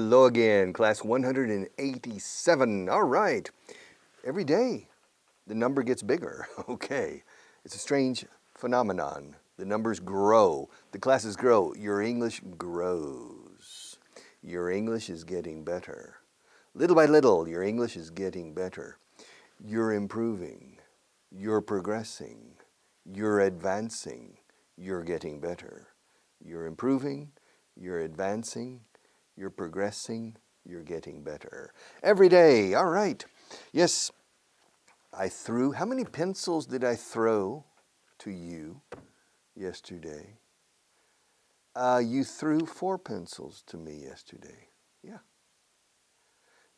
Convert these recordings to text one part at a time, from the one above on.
Hello again, class 187. All right. Every day, the number gets bigger. Okay. It's a strange phenomenon. The numbers grow. The classes grow. Your English grows. Your English is getting better. Little by little, your English is getting better. You're improving. You're progressing. You're advancing. You're getting better. You're improving. You're advancing. You're progressing. You're getting better. Every day. All right. Yes, I threw. How many pencils did I throw to you yesterday? You threw 4 pencils to me yesterday. Yeah.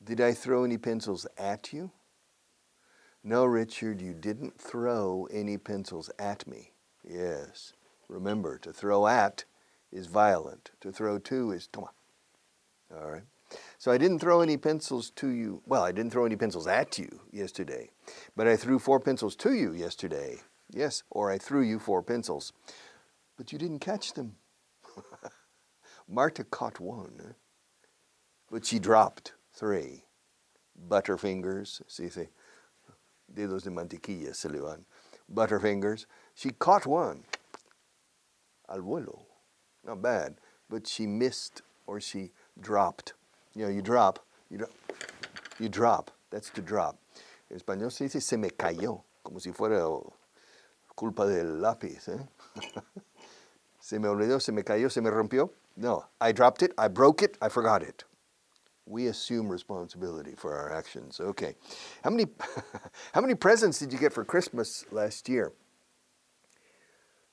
Did I throw any pencils at you? No, Richard, you didn't throw any pencils at me. Yes. Remember, to throw at is violent. To throw to is toma. All right. So I didn't throw any pencils to you. Well, I didn't throw any pencils at you yesterday, but I threw 4 pencils to you yesterday. Yes, or I threw you 4 pencils, but you didn't catch them. Marta caught 1, but she dropped 3. Butterfingers, see, dedos de mantequilla se le van. Butterfingers. She caught 1. Al vuelo. Not bad, but she missed or she dropped. You know, you drop. That's to drop. En español se dice se me cayó, como si fuera culpa del lápiz. Se me olvidó, se me cayó, se me rompió. No, I dropped it, I broke it, I forgot it. We assume responsibility for our actions. Okay. How many presents did you get for Christmas last year?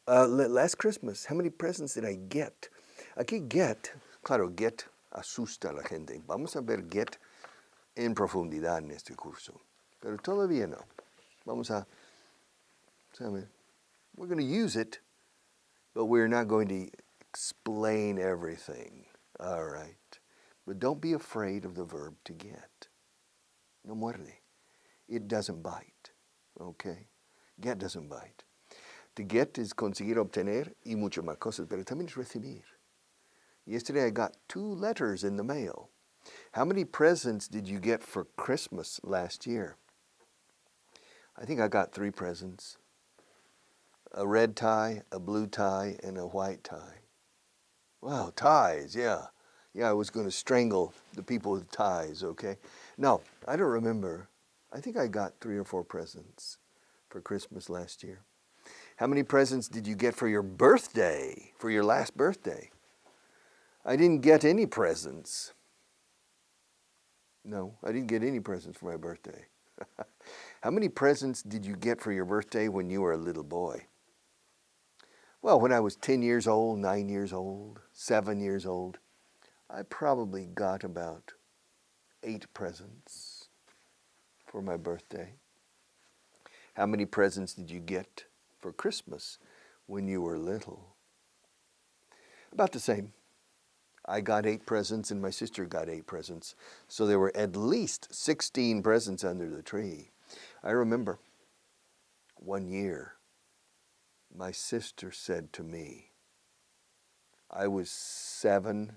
Last Christmas, how many presents did I get? Aquí get, claro, get asusta a la gente. Vamos a ver get en profundidad en este curso. Pero todavía no. We're going to use it, but we're not going to explain everything. All right. But don't be afraid of the verb to get. No muerde. It doesn't bite. Okay? Get doesn't bite. To get is conseguir, obtener, y mucho más cosas, pero también es recibir. Yesterday I got 2 letters in the mail. How many presents did you get for Christmas last year? I think I got 3 presents. A red tie, a blue tie, and a white tie. Wow, ties, yeah. Yeah, I was going to strangle the people with ties, okay? No, I don't remember. I think I got 3 or 4 presents for Christmas last year. How many presents did you get for your birthday, for your last birthday? I didn't get any presents. No, I didn't get any presents for my birthday. How many presents did you get for your birthday when you were a little boy? Well, when I was 10 years old, 9 years old, 7 years old, I probably got about 8 presents for my birthday. How many presents did you get for Christmas when you were little? About the same. I got 8 presents and my sister got 8 presents. So there were at least 16 presents under the tree. I remember one year my sister said to me, I was 6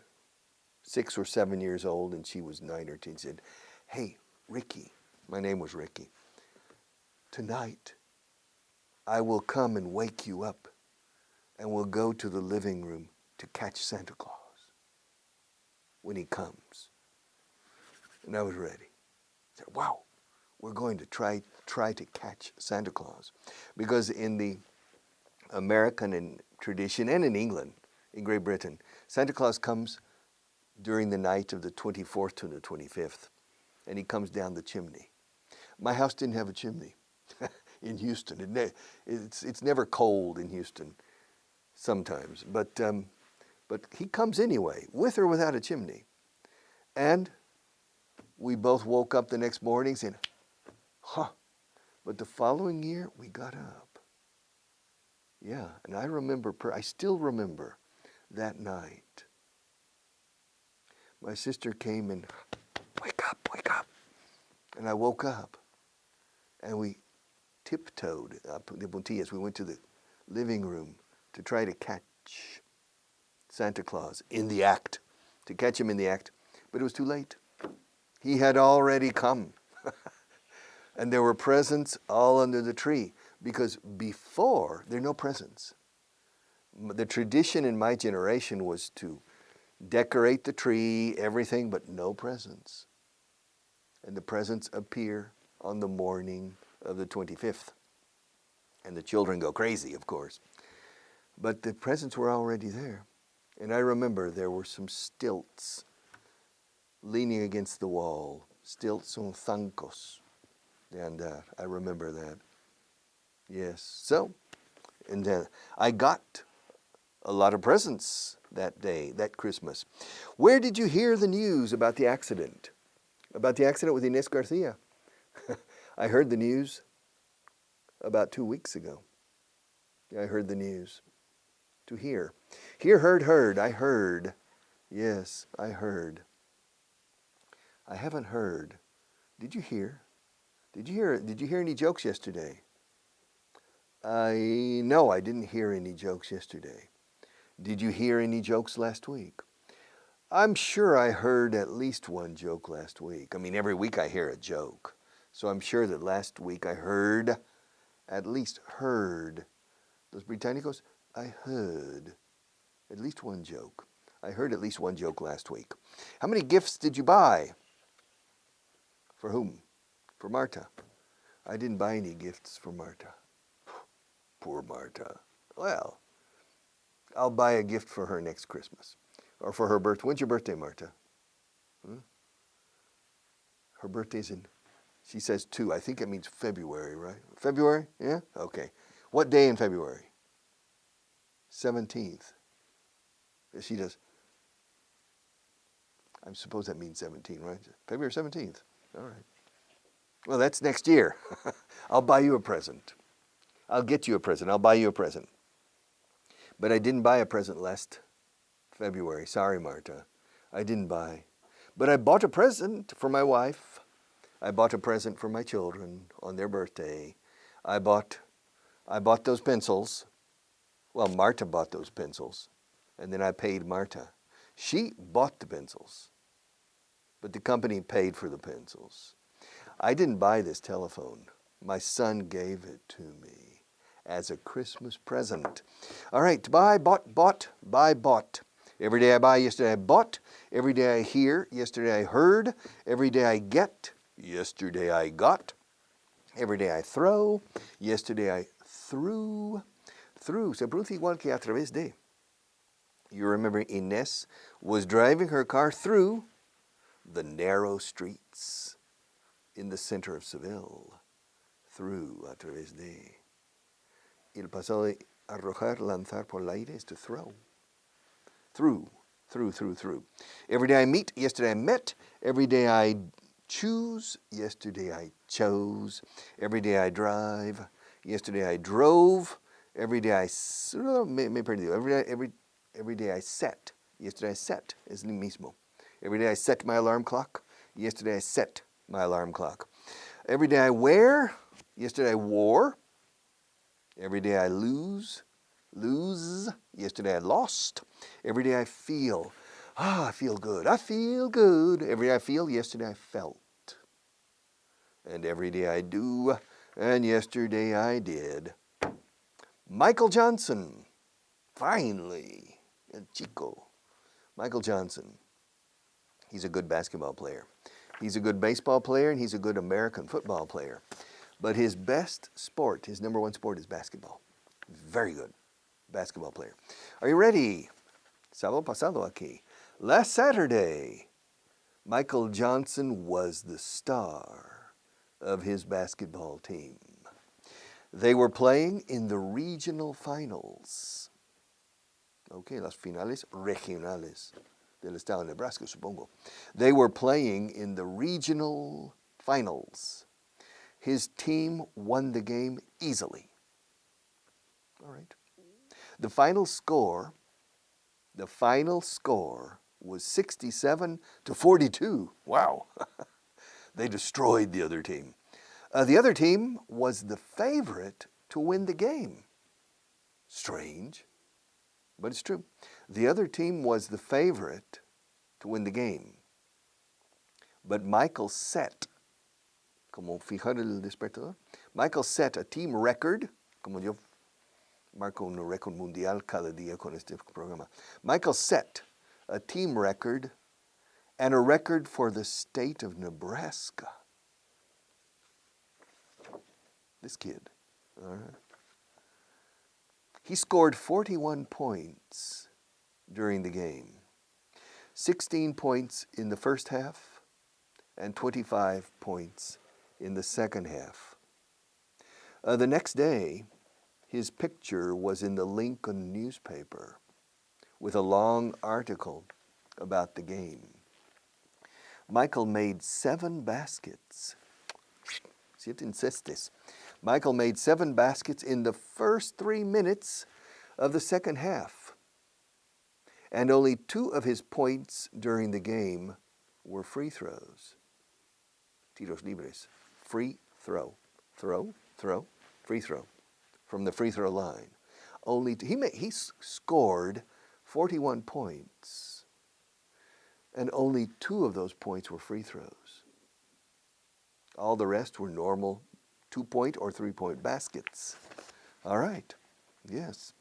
or 7 years old and she was 9 or 10, said, hey, Ricky, my name was Ricky, tonight I will come and wake you up and we'll go to the living room to catch Santa Claus when he comes. And I was ready. I said, wow, we're going to try to catch Santa Claus. Because in the American tradition and in England, in Great Britain, Santa Claus comes during the night of the 24th to the 25th, and he comes down the chimney. My house didn't have a chimney in Houston. It's never cold in Houston sometimes, but he comes anyway, with or without a chimney. And we both woke up the next morning saying, but the following year we got up. Yeah, and I still remember that night. My sister came and, wake up. And I woke up. And we tiptoed up the puntillas. We went to the living room to try to catch Santa Claus in the act, to catch him in the act. But it was too late. He had already come. And there were presents all under the tree. Because before, there are no presents. The tradition in my generation was to decorate the tree, everything, but no presents. And the presents appear on the morning of the 25th. And the children go crazy, of course. But the presents were already there. And I remember there were some stilts leaning against the wall. Stilts son zancos. And I remember that. Yes. So, and I got a lot of presents that day, that Christmas. Where did you hear the news about the accident? About the accident with Inés Garcia? I heard the news about 2 weeks ago. I heard the news. To hear. Hear, heard. I heard. Yes, I heard. I haven't heard. Did you hear? Did you hear any jokes yesterday? No, I didn't hear any jokes yesterday. Did you hear any jokes last week? I'm sure I heard at least one joke last week. I mean, every week I hear a joke. So I'm sure that last week I heard, at least heard. Los Británicos, I heard at least one joke. I heard at least one joke last week. How many gifts did you buy? For whom? For Marta. I didn't buy any gifts for Marta. Poor Marta. Well, I'll buy a gift for her next Christmas. Or for her birthday. When's your birthday, Marta? Her birthday's in, she says 2. I think it means February, right? February? Yeah? Okay. What day in February? 17th. She does. I suppose that means 17, right? February 17th. All right. Well, that's next year. I'll buy you a present. I'll get you a present. I'll buy you a present. But I didn't buy a present last February. Sorry, Marta. I didn't buy. But I bought a present for my wife. I bought a present for my children on their birthday. I bought those pencils. Well, Marta bought those pencils. And then I paid Marta. She bought the pencils. But the company paid for the pencils. I didn't buy this telephone. My son gave it to me as a Christmas present. All right, buy, bought. Every day I buy, yesterday I bought. Every day I hear, yesterday I heard. Every day I get, yesterday I got. Every day I throw, yesterday I threw. Through, se pronuncia igual que a través de. You remember Inés was driving her car through the narrow streets in the center of Seville. Through, a través de. El pasado de arrojar, lanzar por el aire is to throw. Through. Every day I meet, yesterday I met. Every day I choose, yesterday I chose. Every day I drive, yesterday I drove. Every day I every day I set. Yesterday I set es lo mismo. Every day I set my alarm clock. Yesterday I set my alarm clock. Every day I wear. Yesterday I wore. Every day I lose. Yesterday I lost. Every day I feel. I feel good. I feel good. Every day I feel. Yesterday I felt. And every day I do. And yesterday I did. Michael Johnson, finally, el chico. Michael Johnson, he's a good basketball player. He's a good baseball player, and he's a good American football player. But his best sport, his number one sport, is basketball. Very good basketball player. Are you ready? Sábado pasado aquí. Last Saturday, Michael Johnson was the star of his basketball team. They were playing in the regional finals. Okay, las finales regionales del estado de Nebraska, supongo. They were playing in the regional finals. His team won the game easily. All right. The final score was 67-42. Wow. They destroyed the other team. The other team was the favorite to win the game. Strange, but it's true. The other team was the favorite to win the game. But Michael set, como fijar el despertador, Michael set a team record, como yo marco un récord mundial cada día con este programa. Michael set a team record and a record for the state of Nebraska. This kid, all right. He scored 41 points during the game, 16 points in the first half and 25 points in the second half. The next day, his picture was in the Lincoln newspaper with a long article about the game. Michael made 7 baskets. 7 cestes. Michael made 7 baskets in the first 3 minutes of the second half. And only 2 of his points during the game were free throws. Tiros libres. Free throw. Throw, free throw. From the free throw line. He scored 41 points. And only 2 of those points were free throws. All the rest were normal 2-point or 3-point baskets. All right, yes.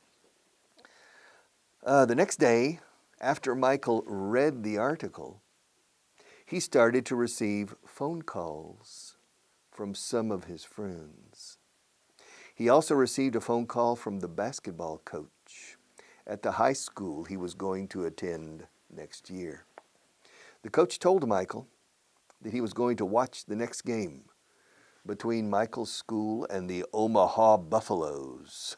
The next day, after Michael read the article, he started to receive phone calls from some of his friends. He also received a phone call from the basketball coach at the high school he was going to attend next year. The coach told Michael that he was going to watch the next game between Michael's school and the Omaha Buffaloes.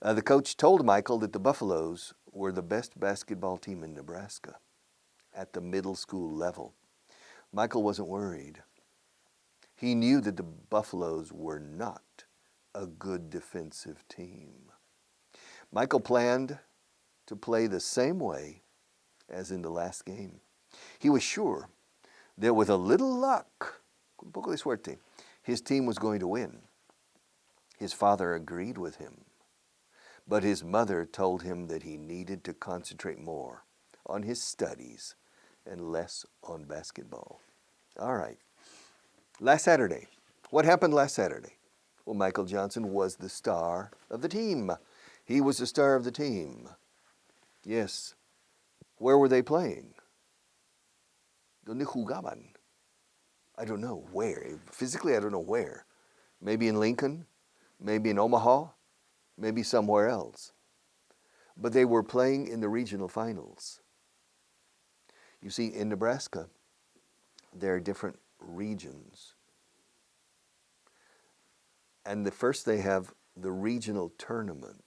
The coach told Michael that the Buffaloes were the best basketball team in Nebraska at the middle school level. Michael wasn't worried. He knew that the Buffaloes were not a good defensive team. Michael planned to play the same way as in the last game. He was sure that with a little luck, un poco de suerte, his team was going to win. His father agreed with him, but his mother told him that he needed to concentrate more on his studies and less on basketball. All right. Last Saturday. What happened last Saturday? Well, Michael Johnson was the star of the team. He was the star of the team. Yes. Where were they playing? ¿Dónde jugaban? I don't know where. Physically, I don't know where. Maybe in Lincoln, maybe in Omaha, maybe somewhere else. But they were playing in the regional finals. You see, in Nebraska, there are different regions. And first they have the regional tournament,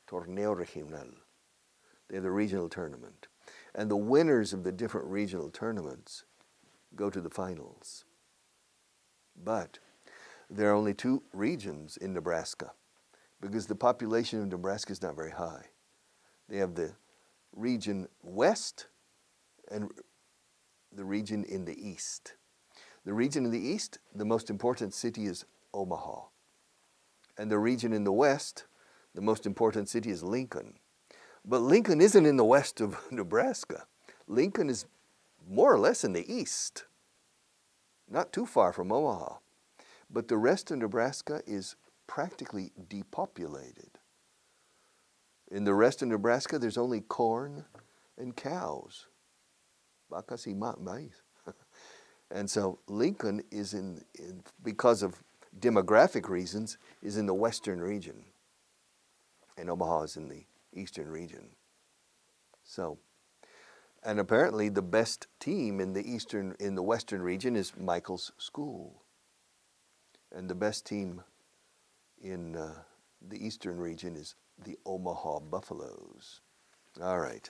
Torneo Regional. They have the regional tournament. And the winners of the different regional tournaments go to the finals. But there are only 2 regions in Nebraska because the population of Nebraska is not very high. They have the region west and the region in the east. The region in the east, the most important city is Omaha. And the region in the west, the most important city is Lincoln. But Lincoln isn't in the west of Nebraska. Lincoln is more or less in the east, not too far from Omaha. But the rest of Nebraska is practically depopulated. In the rest of Nebraska, there's only corn and cows. Vacas y maíz. And so Lincoln is because of demographic reasons, is in the western region. And Omaha is in the eastern region. So, and apparently the best team in the western region is Michael's school. And the best team in the eastern region is the Omaha Buffaloes. All right,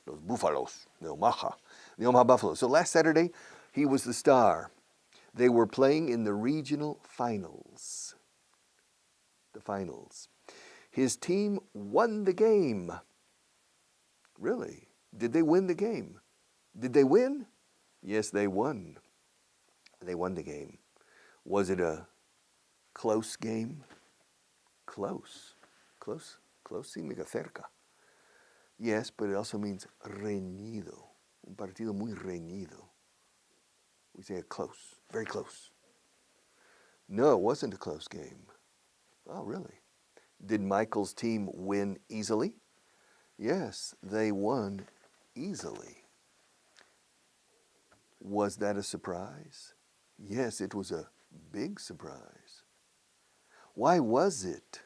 los Búfalos de Omaha, the Omaha Buffaloes. So last Saturday, he was the star. They were playing in the regional finals. The finals. His team won the game. Really? Did they win the game? Did they win? Yes, they won. They won the game. Was it a close game? Close. Close significa cerca. Yes, but it also means reñido. Un partido muy reñido. say close, very close. No, it wasn't a close game. Oh, really? Did Michael's team win easily? Yes, they won easily. Was that a surprise? Yes, it was a big surprise. Why was it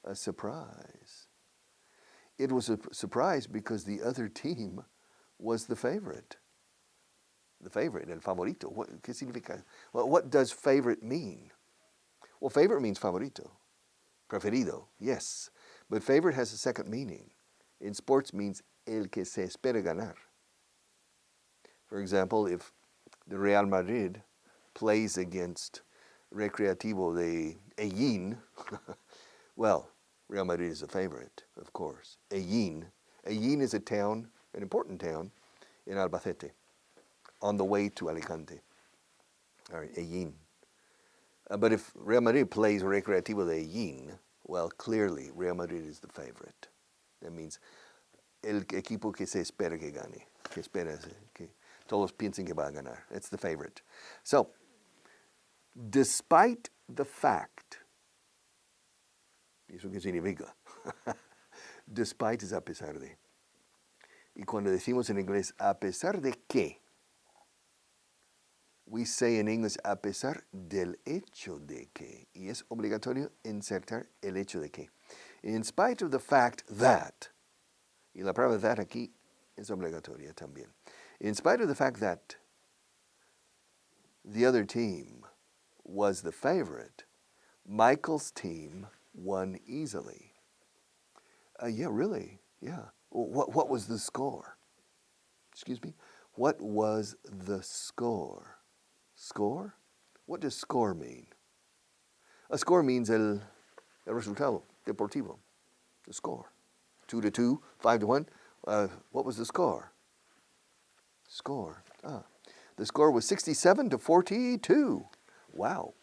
a surprise? It was a surprise because the other team was the favorite. The favorite, el favorito. ¿Qué significa? Well, what does favorite mean? Well, favorite means favorito. Preferido, yes. But favorite has a second meaning. In sports means el que se espera ganar. For example, if the Real Madrid plays against Recreativo de Ellín, well, Real Madrid is a favorite, of course. Ellín is a town, an important town in Albacete, on the way to Alicante. All right, Ellín. But if Real Madrid plays Recreativo de Ellín, well, clearly Real Madrid is the favorite. That means el equipo que se espera que gane, que espera que todos piensen que va a ganar. It's the favorite. So, despite the fact, ¿eso qué significa? Despite es a pesar de. Y cuando decimos en inglés a pesar de qué, we say in English a pesar del hecho de que. Y es obligatorio insertar el hecho de que. In spite of the fact that, y la palabra that aquí es obligatoria también. In spite of the fact that the other team was the favorite, Michael's team won easily. Yeah, really, yeah. What was the score? Excuse me? What was the score? Score? What does score mean? A score means el resultado deportivo, the score. 2-2, 5-1. What was the score? Score. The score was 67-42. Wow,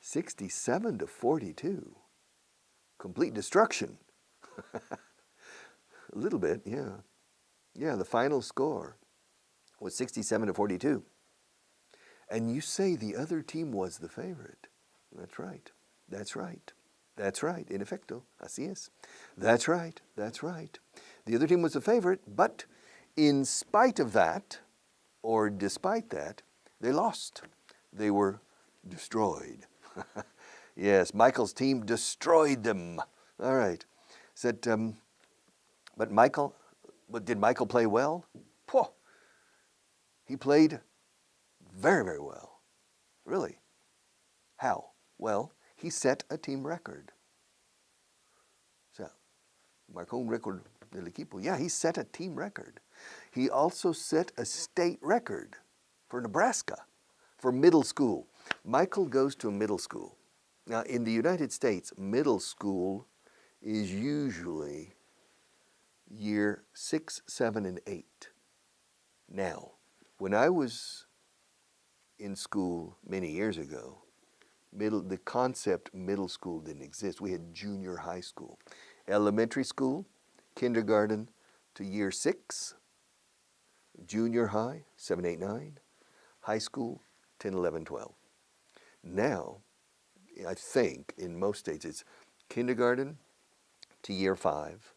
67-42. Complete destruction. A little bit, yeah. Yeah, the final score was 67-42. And you say the other team was the favorite. That's right. That's right. That's right. In efecto, así es. That's right. That's right. The other team was the favorite, but in spite of that, or despite that, they lost. They were destroyed. Yes, Michael's team destroyed them. All right. Said, but did Michael play well? Poh. He played very, very well. Really. How? Well, he set a team record. So, marcó un récord del equipo. Yeah, he set a team record. He also set a state record for Nebraska, for middle school. Michael goes to a middle school. Now, in the United States, middle school is usually year 6, 7, and 8. Now, when I was in school many years ago, the concept middle school didn't exist. We had junior high school. Elementary school, kindergarten to year 6, junior high, 7, 8, 9, high school, 10, 11, 12. Now, I think in most states it's kindergarten to year 5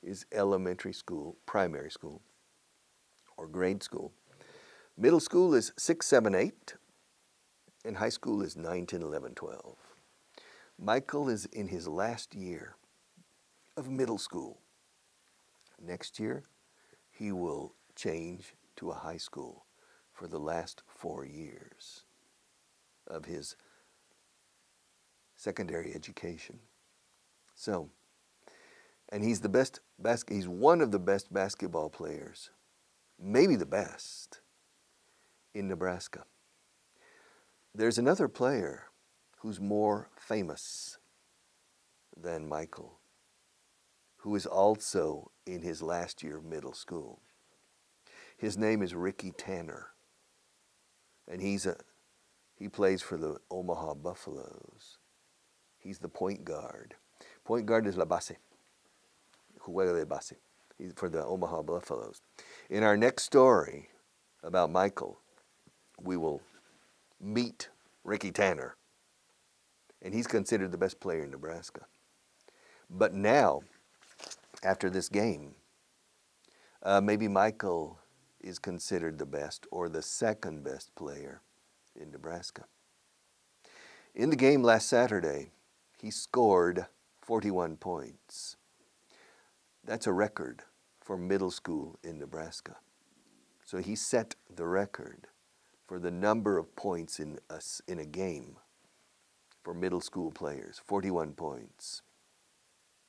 is elementary school, primary school, or grade school. Middle school is 6, 7, 8, and high school is 9, 10, 11, 12. Michael is in his last year of middle school. Next year, he will change to a high school for the last 4 years of his secondary education. So, and he's the best he's one of the best basketball players, maybe the best, in Nebraska. There's another player who's more famous than Michael, who is also in his last year of middle school. His name is Ricky Tanner, and he plays for the Omaha Buffaloes. He's the point guard. Point guard is la base, juega de base. He's for the Omaha Buffaloes. In our next story about Michael, we will meet Ricky Tanner. And he's considered the best player in Nebraska. But now, after this game, maybe Michael is considered the best or the second best player in Nebraska. In the game last Saturday, he scored 41 points. That's a record for middle school in Nebraska. So he set the record for the number of points in a game for middle school players, 41 points.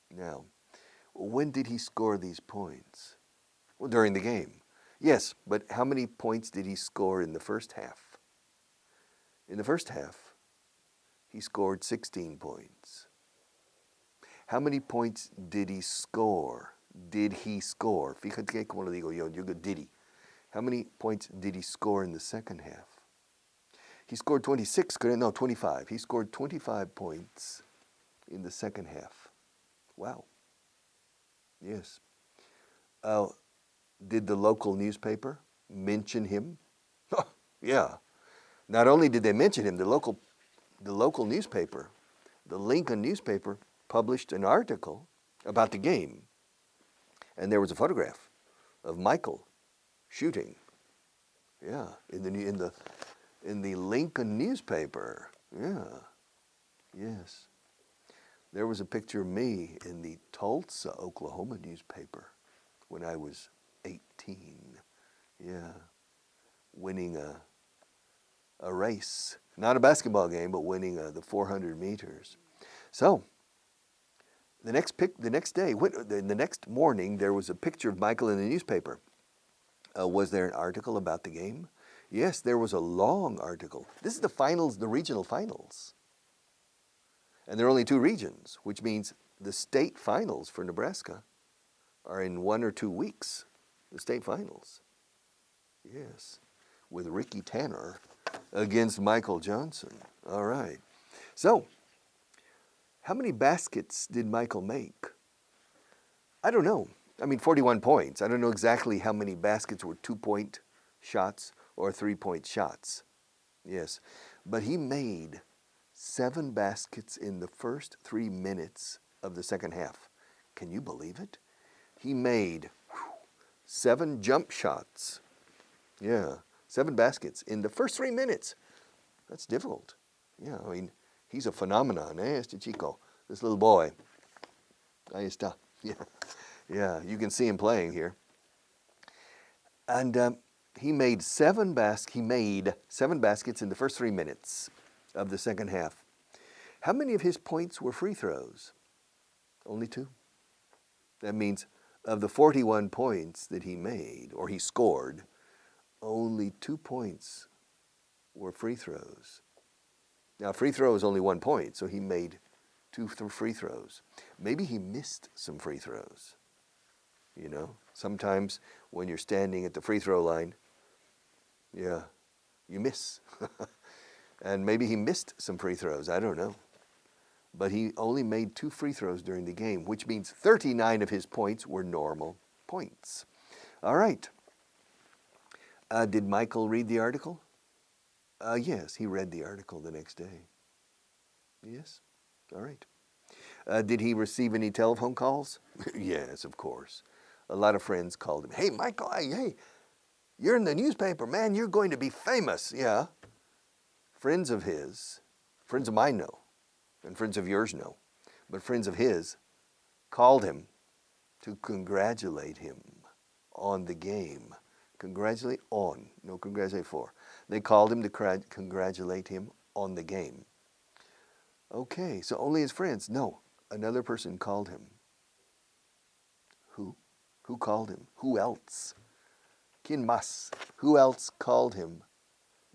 Now, when did he score these points? Well, during the game. Yes, but how many points did he score in the first half? In the first half, he scored 16 points. How many points did he score? Did he score? Fíjate cómo lo digo yo. Yo digo did he. How many points did he score in the second half? He scored 25. He scored 25 points in the second half. Wow. Yes. Did the local newspaper mention him? Yeah. Not only did they mention him, the local newspaper, the Lincoln newspaper, published an article about the game. And there was a photograph of Michael shooting. Yeah, in the Lincoln newspaper. Yeah. Yes. There was a picture of me in the Tulsa, Oklahoma newspaper when I was 18. Yeah. Winning a race. Not a basketball game, but winning the 400 meters. So, the next morning, there was a picture of Michael in the newspaper. Was there an article about the game? Yes, there was a long article. This is the finals, the regional finals. And there are only 2 regions, which means the state finals for Nebraska are in 1 or 2 weeks, the state finals. Yes, with Ricky Tanner against Michael Johnson. All right. So, how many baskets did Michael make? I don't know. 41 points. I don't know exactly how many baskets were 2-point shots or 3-point shots. Yes, but he made 7 baskets in the first 3 minutes of the second half. Can you believe it? He made 7 jump shots. Yeah, 7 baskets in the first 3 minutes. That's difficult. Yeah, he's a phenomenon, este chico, this little boy. Ahí está. Yeah, yeah, you can see him playing here. And he made 7 baskets in the first 3 minutes of the second half. How many of his points were free throws? Only 2. That means of the 41 points that he made, or he scored, only 2 points were free throws. Now, free throw is only 1 point, so he made 2 free throws. Maybe he missed some free throws. You know, sometimes when you're standing at the free throw line, yeah, you miss. And maybe he missed some free throws, I don't know. But he only made 2 free throws during the game, which means 39 of his points were normal points. All right. Did Michael read the article? Yes, he read the article the next day. Yes, all right. Did he receive any telephone calls? Yes, of course. A lot of friends called him. Hey, Michael, hey, you're in the newspaper, man. You're going to be famous. Yeah. Friends of his, friends of mine know, and friends of yours know, but friends of his called him to congratulate him on the game. Congratulate on, no congratulate for. They called him to congratulate him on the game. Okay, so only his friends. No, another person called him. Who? Who called him? Who else? ¿Quién más? Who else called him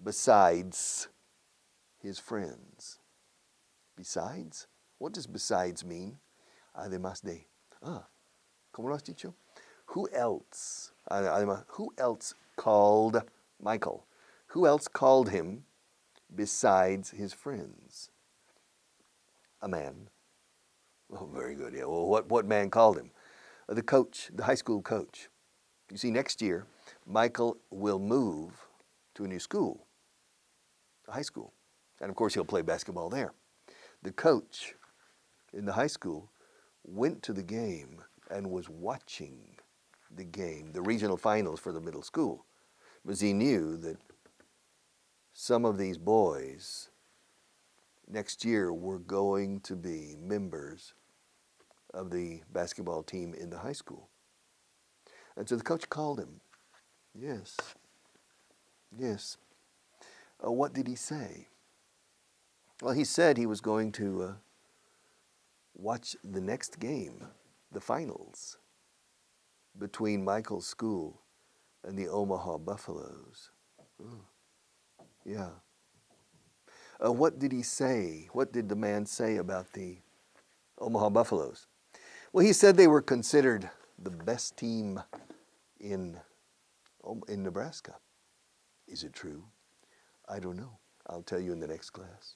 besides his friends? Besides? What does besides mean? Además de. ¿Cómo lo has dicho? Who else? Además, who else called Michael? Who else called him besides his friends? A man. Oh, very good. Yeah. Well, what man called him? The coach, the high school coach. You see, next year, Michael will move to a new school. high school. And of course, he'll play basketball there. The coach in the high school went to the game and was watching the game, the regional finals for the middle school, because he knew that some of these boys next year were going to be members of the basketball team in the high school. And so the coach called him. Yes. Yes. What did he say? Well, he said he was going to watch the next game, the finals, between Michael's school and the Omaha Buffaloes. Oh, yeah. What did he say? What did the man say about the Omaha Buffaloes? Well, he said they were considered the best team in Nebraska. Is it true? I don't know. I'll tell you in the next class.